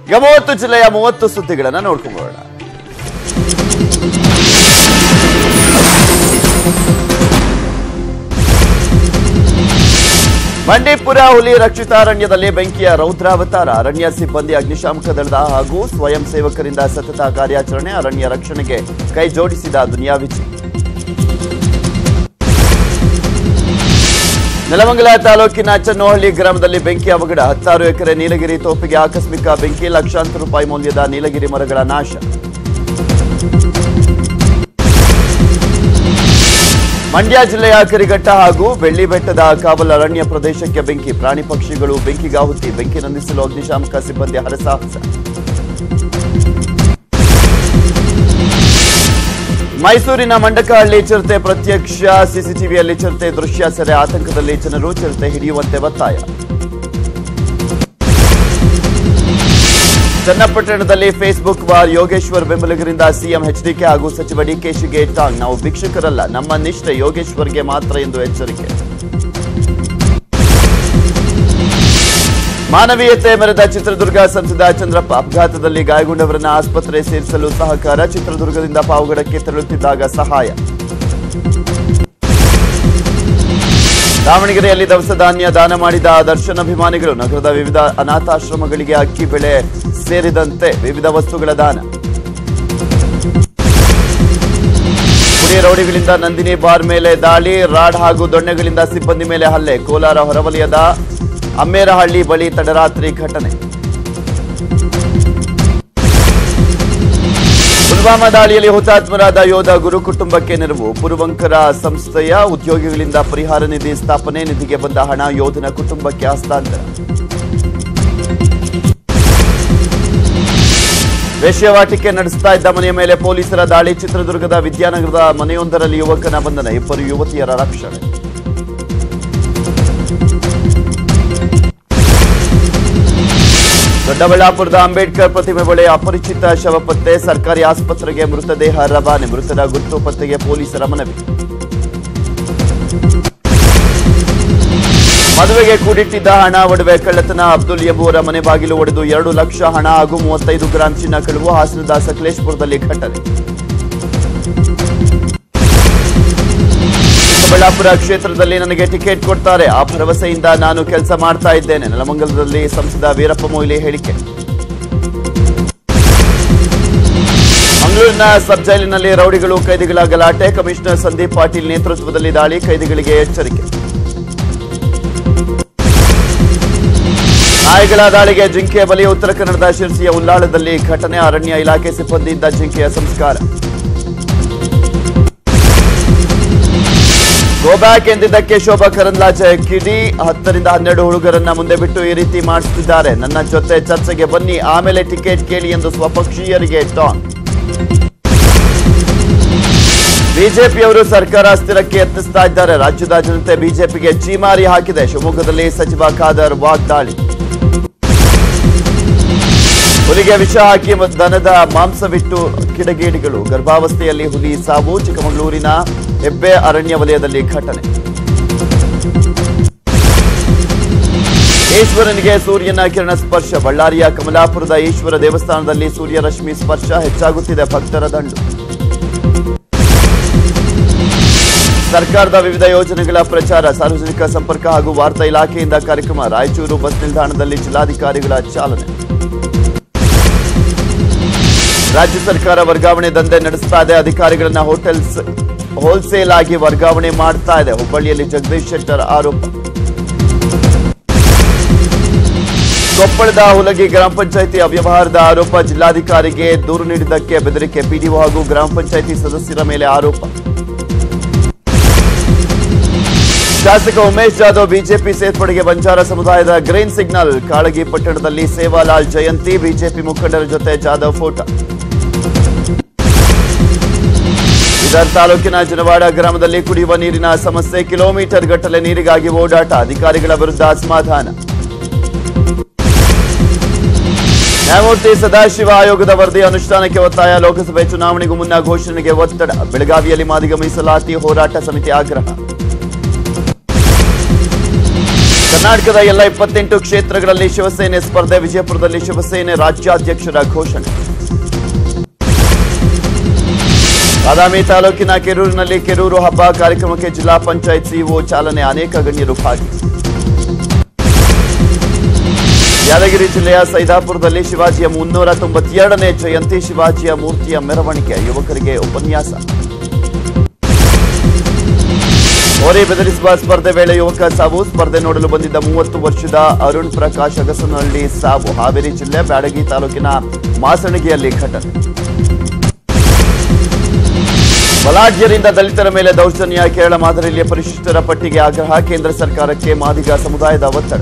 ಈಗ 30 ಜಿಲ್ಲೆಯ 30 ಸುದ್ದಿಗಳನ್ನು ನೋಡ್ಕೊಂಬೋಣ. ಬಂಡೀಪುರ ಹುಲಿ ರಕ್ಷಿತಾರಣ್ಯದಲ್ಲಿ ಬೆಂಕಿಯ ರೌದ್ರಾವತಾರ. ಅರಣ್ಯ ಸಿಬ್ಬಂದಿ, ಅಗ್ನಿಶಾಮಕ ದಳದ ಹಾಗೂ ಸ್ವಯಂ ಸೇವಕರಿಂದ ಸತತ ಕಾರ್ಯಾಚರಣೆ. ಅರಣ್ಯ ರಕ್ಷಣೆಗೆ ಕೈ ಜೋಡಿಸಿದ ದುನಿಯಾ ವಿಜಿ. ನೆಲಮಂಗಲ ತಾಲೂಕಿನ ಚನ್ನೋಹಳ್ಳಿ ಗ್ರಾಮದಲ್ಲಿ ಬೆಂಕಿ ಅವಘಡ. 16 ಎಕರೆ ನೀಲಗಿರಿ ತೋಪಿಗೆ ಆಕಸ್ಮಿಕ ಬೆಂಕಿ. ಲಕ್ಷಾಂತರ ರೂಪಾಯಿ ಮೌಲ್ಯದ ನೀಲಗಿರಿ ಮರಗಳ ನಾಶ. ಮಂಡ್ಯ ಜಿಲ್ಲೆಯ ಕರಿಘಟ್ಟ ಹಾಗೂ ಬೆಳ್ಳಿಬೆಟ್ಟದ ಕಾವಲ್ ಅರಣ್ಯ ಪ್ರದೇಶಕ್ಕೆ ಬೆಂಕಿ. ಪ್ರಾಣಿ ಪಕ್ಷಿಗಳು ಬೆಂಕಿಗಾಹುತಿ. ಬೆಂಕಿ ನಂದಿಸಲು ಅಗ್ನಿಶಾಮಕ ಸಿಬ್ಬಂದಿ ಹರಸಾಹಸ. ಮೈಸೂರಿನ ಮಂಡಕಹಳ್ಳಿ ಚಿರತೆ ಪ್ರತ್ಯಕ್ಷ. ಸಿಸಿಟಿವಿಯಲ್ಲಿ ಚಿರತೆ ದೃಶ್ಯ ಸೆರೆ. ಆತಂಕದಲ್ಲಿ ಜನರು. ಚಿರತೆ ಹಿಡಿಯುವಂತೆ ಒತ್ತಾಯ. ಚನ್ನಪಟ್ಟಣದಲ್ಲಿ ಫೇಸ್ಬುಕ್ ವಾರ್. ಯೋಗೇಶ್ವರ್ ಬೆಂಬಲಿಗರಿಂದ ಸಿಎಂ ಎಚ್ಡಿಕೆ ಹಾಗೂ ಸಚಿವ ಡಿಕೆಶಿಗೆ ಟಾಂಗ್. ನಾವು ಭಿಕ್ಷುಕರಲ್ಲ, ನಮ್ಮ ನಿಷ್ಠೆ ಯೋಗೇಶ್ವರ್ಗೆ ಮಾತ್ರ ಎಂದು ಎಚ್ಚರಿಕೆ. ಮಾನವೀಯತೆ ಮೆರೆದ ಚಿತ್ರದುರ್ಗ ಸಂಸದ ಚಂದ್ರಪ್ಪ. ಅಪಘಾತದಲ್ಲಿ ಗಾಯಗೊಂಡವರನ್ನ ಆಸ್ಪತ್ರೆ ಸೇರಿಸಲು ಸಹಕಾರ. ಚಿತ್ರದುರ್ಗದಿಂದ ಪಾವಗಡಕ್ಕೆ ತೆರಳುತ್ತಿದ್ದಾಗ ಸಹಾಯ. ದಾವಣಗೆರೆಯಲ್ಲಿ ದವಸ ಧಾನ್ಯ ದಾನ ಮಾಡಿದ ದರ್ಶನ್ ಅಭಿಮಾನಿಗಳು. ನಗರದ ವಿವಿಧ ಅನಾಥಾಶ್ರಮಗಳಿಗೆ ಅಕ್ಕಿ, ಬೆಳೆ ಸೇರಿದಂತೆ ವಿವಿಧ ವಸ್ತುಗಳ ದಾನ. ಪುಡಿ ರೌಡಿಗಳಿಂದ ನಂದಿನಿ ಬಾರ್ ಮೇಲೆ ದಾಳಿ. ರಾಡ್ ಹಾಗೂ ದೊಣ್ಣೆಗಳಿಂದ ಸಿಬ್ಬಂದಿ ಮೇಲೆ ಹಲ್ಲೆ. ಕೋಲಾರ ಹೊರವಲಯದ ಅಮ್ಮೇರಹಳ್ಳಿ ಬಳಿ ತಡರಾತ್ರಿ ಘಟನೆ. ಪುಲ್ವಾಮಾ ದಾಳಿಯಲ್ಲಿ ಹುತಾತ್ಮರಾದ ಯೋಧ ಗುರು ಕುಟುಂಬಕ್ಕೆ ನೆರವು. ಪುರುವಂಕರ ಸಂಸ್ಥೆಯ ಉದ್ಯೋಗಿಗಳಿಂದ ಪರಿಹಾರ ನಿಧಿ ಸ್ಥಾಪನೆ. ನಿಧಿಗೆ ಬಂದ ಹಣ ಯೋಧನ ಕುಟುಂಬಕ್ಕೆ ಹಸ್ತಾಂತರ. ವೇಶ್ಯಾವಾಟಿಕೆ ನಡೆಸ್ತಾ ಇದ್ದ ಮನೆಯ ಮೇಲೆ ಪೊಲೀಸರ ದಾಳಿ. ಚಿತ್ರದುರ್ಗದ ವಿದ್ಯಾನಗರದ ಮನೆಯೊಂದರಲ್ಲಿ ಯುವಕನ ಬಂಧನ. 2 ಯುವತಿಯರ ರಕ್ಷಣೆ. ದೊಡ್ಡಬಳ್ಳಾಪುರದ ಅಂಬೇಡ್ಕರ್ ಪ್ರತಿಮೆ ಬಳಿ ಅಪರಿಚಿತ ಶವ ಪತ್ತೆ. ಸರ್ಕಾರಿ ಆಸ್ಪತ್ರೆಗೆ ಮೃತದೇಹ ರವಾನೆ. ಮೃತರ ಗುರುತು ಪತ್ತೆಗೆ ಪೊಲೀಸರ ಮನವಿ. ಮದುವೆಗೆ ಕೂಡಿಟ್ಟಿದ್ದ ಹಣ ಒಡವೆ ಕಳ್ಳತನ. ಅಬ್ದುಲ್ ಎಂಬುವರ ಮನೆ ಬಾಗಿಲು ಒಡೆದು 2 ಲಕ್ಷ ಹಣ ಹಾಗೂ 35 ಗ್ರಾಂ ಚಿನ್ನ ಕಳುವು. ಹಾಸನದ ಸಕಲೇಶಪುರದಲ್ಲಿ ಘಟನೆ. ಚಿಕ್ಕಬಳ್ಳಾಪುರ ಕ್ಷೇತ್ರದಲ್ಲಿ ನನಗೆ ಟಿಕೆಟ್ ಕೊಡ್ತಾರೆ, ಆ ಭರವಸೆಯಿಂದ ನಾನು ಕೆಲಸ ಮಾಡ್ತಾ ಇದ್ದೇನೆ. ನೆಲಮಂಗಲದಲ್ಲಿ ಸಂಸದ ವೀರಪ್ಪ ಮೊಯ್ಲಿ ಹೇಳಿಕೆ. ಮಂಗಳೂರಿನ ಸಬ್ ಜೈಲಿನಲ್ಲಿ ರೌಡಿಗಳು ಕೈದಿಗಳ ಗಲಾಟೆ. ಕಮಿಷನರ್ ಸಂದೀಪ್ ಪಾಟೀಲ್ ನೇತೃತ್ವದಲ್ಲಿ ದಾಳಿ. ಕೈದಿಗಳಿಗೆ ಎಚ್ಚರಿಕೆ. ನಾಯಿಗಳ ದಾಳಿಗೆ ಜಿಂಕೆ ಬಲಿ. ಉತ್ತರ ಕನ್ನಡದ ಶಿರಸಿಯ ಉಲ್ಲಾಳದಲ್ಲಿ ಘಟನೆ. ಅರಣ್ಯ ಇಲಾಖೆ ಸಿಬ್ಬಂದಿಯಿಂದ ಜಿಂಕೆಯ ಸಂಸ್ಕಾರ. ಗೋಬ್ಯಾಕ್ ಎಂದಿದ್ದಕ್ಕೆ ಶೋಭಾ ಕರಂದ್ಲಾಜೆ ಕಿಡಿ. 10 ರಿಂದ 12 ಹುಡುಗರನ್ನ ಮುಂದೆ ಬಿಟ್ಟು ಈ ರೀತಿ ಮಾಡಿಸುತ್ತಿದ್ದಾರೆ. ನನ್ನ ಜೊತೆ ಚರ್ಚೆಗೆ ಬನ್ನಿ, ಆಮೇಲೆ ಟಿಕೆಟ್ ಕೇಳಿ ಎಂದು ಸ್ವಪಕ್ಷೀಯರಿಗೆ ಟಾಂಗ್. ಬಿಜೆಪಿಯವರು ಸರ್ಕಾರ ಸ್ಥಿರಕ್ಕೆ ಯತ್ನಿಸ್ತಾ ಇದ್ದಾರೆ. ರಾಜ್ಯದ ಜನತೆ ಬಿಜೆಪಿಗೆ ಚೀಮಾರಿ ಹಾಕಿದೆ. ಶಿವಮೊಗ್ಗದಲ್ಲಿ ಸಚಿವ ಖಾದರ್ ವಾಗ್ದಾಳಿ. ಹುಲಿಗೆ ವಿಷ ಹಾಕಿ ದನದ ಮಾಂಸವಿಟ್ಟು ಕಿಡಗೇಡಿಗಳು. ಗರ್ಭಾವಸ್ಥೆಯಲ್ಲಿ ಹುಲಿ ಸಾವು. ಚಿಕ್ಕಮಗಳೂರಿನ ಹೆಬ್ಬೆ ಅರಣ್ಯ ವಲಯದಲ್ಲಿ ಘಟನೆ. ಈಶ್ವರನಿಗೆ ಸೂರ್ಯನ ಕಿರಣ ಸ್ಪರ್ಶ. ಬಳ್ಳಾರಿಯ ಕಮಲಾಪುರದ ಈಶ್ವರ ದೇವಸ್ಥಾನದಲ್ಲಿ ಸೂರ್ಯರಶ್ಮಿ ಸ್ಪರ್ಶ. ಹೆಚ್ಚಾಗುತ್ತಿದೆ ಭಕ್ತರ ದಂಡು. ಸರ್ಕಾರದ ವಿವಿಧ ಯೋಜನೆಗಳ ಪ್ರಚಾರ. ಸಾರ್ವಜನಿಕ ಸಂಪರ್ಕ ಹಾಗೂ ವಾರ್ತಾ ಇಲಾಖೆಯಿಂದ ಕಾರ್ಯಕ್ರಮ. ರಾಯಚೂರು ಬಸ್ ನಿಲ್ದಾಣದಲ್ಲಿ ಜಿಲ್ಲಾಧಿಕಾರಿಗಳ ಚಾಲನೆ. ರಾಜ್ಯ ಸರ್ಕಾರ ವರ್ಗಾವಣೆ ದಂಧೆ ನಡೆಸ್ತಾ ಇದೆ. ಅಧಿಕಾರಿಗಳನ್ನ ಹೋಲ್ಸೇಲ್ ಆಗಿ ವರ್ಗಾವಣೆ ಮಾಡ್ತಾ ಇದೆ. ಹುಬ್ಬಳ್ಳಿಯಲ್ಲಿ ಜಗದೀಶ್ ಶೆಟ್ಟರ್ ಆರೋಪ. ಕೊಪ್ಪಳದ ಹುಲಗಿ ಗ್ರಾಮ ಪಂಚಾಯಿತಿ ಅವ್ಯವಹಾರದ ಆರೋಪ. ಜಿಲ್ಲಾಧಿಕಾರಿಗೆ ದೂರು ನೀಡಿದ್ದಕ್ಕೆ ಬೆದರಿಕೆ. ಪಿಡಿಒ ಹಾಗೂ ಗ್ರಾಮ ಪಂಚಾಯಿತಿ ಸದಸ್ಯರ ಮೇಲೆ ಆರೋಪ. ಶಾಸಕ ಉಮೇಶ್ ಜಾಧವ್ ಬಿಜೆಪಿ ಸೇರ್ಪಡೆಗೆ ಬಂಜಾರ ಸಮುದಾಯದ ಗ್ರೀನ್ ಸಿಗ್ನಲ್. ಕಾಳಗಿ ಪಟ್ಟಣದಲ್ಲಿ ಸೇವಾಲಾಲ್ ಜಯಂತಿ. ಬಿಜೆಪಿ ಮುಖಂಡರ ಜೊತೆ ಜಾಧವ್ ಫೋಟೋ. ಬೀದರ್ ತಾಲೂಕಿನ ಜನವಾಡ ಗ್ರಾಮದಲ್ಲಿ ಕುಡಿಯುವ ನೀರಿನ ಸಮಸ್ಯೆ. ಕಿಲೋಮೀಟರ್ ಗಟ್ಟಲೆ ನೀರಿಗಾಗಿ ಓಡಾಟ. ಅಧಿಕಾರಿಗಳ ವಿರುದ್ಧ ಅಸಮಾಧಾನ. ನ್ಯಾಯಮೂರ್ತಿ ಸದಾಶಿವ ಆಯೋಗದ ವರದಿ ಅನುಷ್ಠಾನಕ್ಕೆ ಒತ್ತಾಯ. ಲೋಕಸಭೆ ಚುನಾವಣೆಗೂ ಮುನ್ನ ಘೋಷಣೆಗೆ ಒತ್ತಡ. ಬೆಳಗಾವಿಯಲ್ಲಿ ಮಾದಿಗ ಮೀಸಲಾತಿ ಹೋರಾಟ ಸಮಿತಿ ಆಗ್ರಹ. ಕರ್ನಾಟಕದ ಎಲ್ಲ 28 ಕ್ಷೇತ್ರಗಳಲ್ಲಿ ಶಿವಸೇನೆ ಸ್ಪರ್ಧೆ. ವಿಜಯಪುರದಲ್ಲಿ ಶಿವಸೇನೆ ರಾಜ್ಯಾಧ್ಯಕ್ಷರ ಘೋಷಣೆ. ಬಾದಾಮಿ ತಾಲೂಕಿನ ಕೆರೂರಿನಲ್ಲಿ ಕೆರೂರು ಹಬ್ಬ ಕಾರ್ಯಕ್ರಮಕ್ಕೆ ಜಿಲ್ಲಾ ಪಂಚಾಯತ್ ಸಿಇಒ ಚಾಲನೆ. ಅನೇಕ ಗಣ್ಯರು ಭಾಗಿ. ಯಾದಗಿರಿ ಜಿಲ್ಲೆಯ ಸೈದಾಪುರದಲ್ಲಿ ಶಿವಾಜಿಯ 392ನೇ ಜಯಂತಿ. ಶಿವಾಜಿಯ ಮೂರ್ತಿಯ ಮೆರವಣಿಗೆ. ಯುವಕರಿಗೆ ಉಪನ್ಯಾಸ. ಹೋರಿ ಬೆದರಿಸುವ ಸ್ಪರ್ಧೆ ವೇಳೆ ಯುವಕ ಸಾವು. ಸ್ಪರ್ಧೆ ನೋಡಲು ಬಂದಿದ್ದ 30 ವರ್ಷದ ಅರುಣ್ ಪ್ರಕಾಶ್ ಅಗಸನಹಳ್ಳಿ ಸಾವು. ಹಾವೇರಿ ಜಿಲ್ಲೆ ಬ್ಯಾಡಗಿ ತಾಲೂಕಿನ ಮಾಸಣಗಿಯಲ್ಲಿ ಘಟನೆ. ಬಲಾಢ್ಯರಿಂದ ದಲಿತರ ಮೇಲೆ ದೌರ್ಜನ್ಯ. ಕೇರಳ ಮಾದರಿಯಲ್ಲಿ ಪರಿಶಿಷ್ಟರ ಪಟ್ಟಿಗೆ ಆಗ್ರಹ. ಕೇಂದ್ರ ಸರ್ಕಾರಕ್ಕೆ ಮಾದಿಗ ಸಮುದಾಯದ ಒತ್ತಡ.